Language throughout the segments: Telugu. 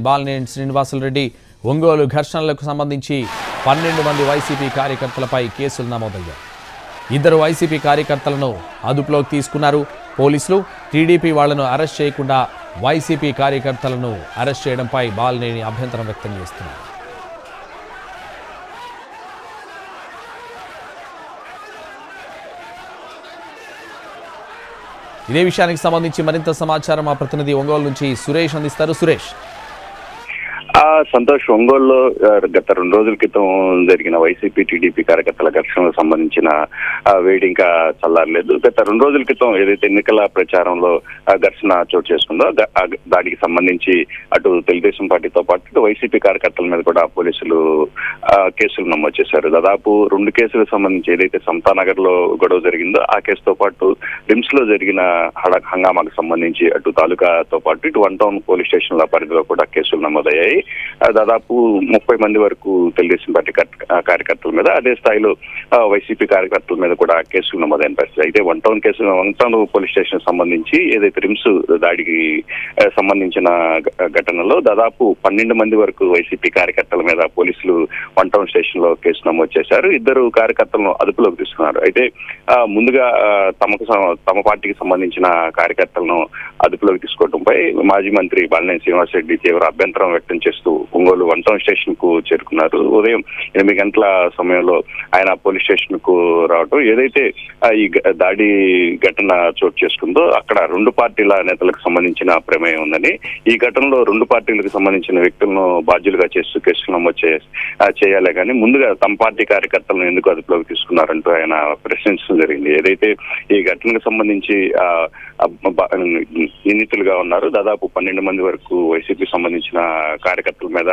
బాలినేని శ్రీనివాసులరెడ్డి ఒంగోలు ఘర్షణలకు సంబంధించి 12 మంది వైసీపీ కార్యకర్తలపై కేసులు నమోదయ్యాయి. 2 వైసీపీ కార్యకర్తలను అదుపులోకి తీసుకున్నారు పోలీసులు. టీడీపీ వాళ్లను అరెస్ట్ చేయకుండా వైసీపీ కార్యకర్తలను అరెస్ట్ చేయడంపై బాలినేని అభ్యంతరం వ్యక్తం చేస్తున్నారు. ఇదే విషయానికి సంబంధించి మరింత సమాచారం మా ప్రతినిధి ఒంగోలు నుంచి సురేష్ అందిస్తారు. సురేష్. సంతోష్, ఒంగోలులో గత 2 రోజుల క్రితం జరిగిన వైసీపీ టీడీపీ కార్యకర్తల ఘర్షణకు సంబంధించిన వేడి ఇంకా చల్లారలేదు. గత 2 రోజుల క్రితం ఏదైతే ఎన్నికల ప్రచారంలో ఘర్షణ చోటు చేసుకుందో దానికి సంబంధించి అటు తెలుగుదేశం పార్టీతో పాటు వైసీపీ కార్యకర్తల మీద కూడా పోలీసులు కేసులు నమోదు చేశారు. దాదాపు 2 కేసులకు సంబంధించి ఏదైతే సమతానగర్ లో గొడవ జరిగిందో ఆ కేసుతో పాటు రిమ్స్ లో జరిగిన హంగామాకు సంబంధించి అటు తాలూకాతో పాటు ఇటు 1 టౌన్ పోలీస్ స్టేషన్ల పరిధిలో కూడా కేసులు నమోదయ్యాయి. దాదాపు 30 మంది వరకు తెలుగుదేశం పార్టీ కార్యకర్తల మీద, అదే స్థాయిలో వైసీపీ కార్యకర్తల మీద కూడా కేసులు నమోదైన పరిస్థితి. అయితే 1 టౌన్ పోలీస్ స్టేషన్ సంబంధించి ఏదైతే రిమ్స్ దాడికి సంబంధించిన ఘటనలో దాదాపు 12 మంది వరకు వైసీపీ కార్యకర్తల మీద పోలీసులు 1 టౌన్ స్టేషన్ లో కేసు నమోదు చేశారు. 2 కార్యకర్తలను అదుపులోకి తీసుకున్నారు. అయితే ముందుగా తమ పార్టీకి సంబంధించిన కార్యకర్తలను అదుపులోకి తీసుకోవడంపై మాజీ మంత్రి బాలినేని శ్రీనివాసరెడ్డి తీవ్ర అభ్యంతరం వ్యక్తం చేస్తూ ఒంగోలు 1 టౌన్ స్టేషన్ కు చేరుకున్నారు. ఉదయం 8 గంటల సమయంలో ఆయన పోలీస్ స్టేషన్ కు రావడం, ఏదైతే ఈ దాడి ఘటన చోటు చేసుకుందో అక్కడ 2 పార్టీల నేతలకు సంబంధించిన ప్రమేయం ఉందని, ఈ ఘటనలో 2 పార్టీలకు సంబంధించిన వ్యక్తులను బాధ్యులుగా చేస్తూ కేసులు నమోదు చేయాలి కానీ ముందుగా తమ పార్టీ కార్యకర్తలను ఎందుకు అదుపులోకి తీసుకున్నారంటూ ఆయన ప్రశ్నించడం జరిగింది. ఏదైతే ఈ ఘటనకు సంబంధించి నిందితులుగా ఉన్నారు దాదాపు 12 మంది వరకు వైసీపీ సంబంధించిన కార్యకర్తల మీద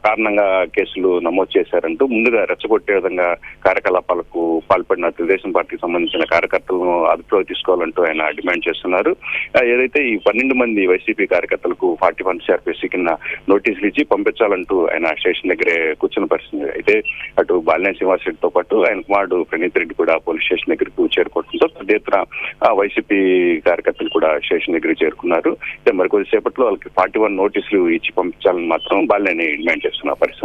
కారణంగా కేసులు నమోదు చేశారంటూ ముందుగా రెచ్చగొట్టే విధంగా కార్యకలాపాలకు పాల్పడిన తెలుగుదేశం పార్టీకి సంబంధించిన కార్యకర్తలను అదుపులోకి తీసుకోవాలంటూ ఆయన డిమాండ్ చేస్తున్నారు. ఏదైతే ఈ 12 మంది వైసీపీ కార్యకర్తలకు 41 CRPC కింద నోటీసులు ఇచ్చి పంపించాలంటూ ఆయన స్టేషన్ దగ్గరే కూర్చున్న పరిస్థితి. అయితే అటు బాలినేని శ్రీనివాసరెడ్డితో పాటు ఆయన కుమారుడు ప్రణీత్ రెడ్డి కూడా పోలీస్ స్టేషన్ దగ్గరకు చేరుకోవడంతో పెద్ద ఎత్తున వైసీపీ కార్యకర్తలు కూడా స్టేషన్ దగ్గరికి చేరుకున్నారు. మరి కొద్దిసేపట్లో వాళ్ళకి 41 నోటీసులు ఇచ్చి పంపించాలని మాత్రం బాలినేని డిమాండ్ చేస్తున్న పరిస్థితి.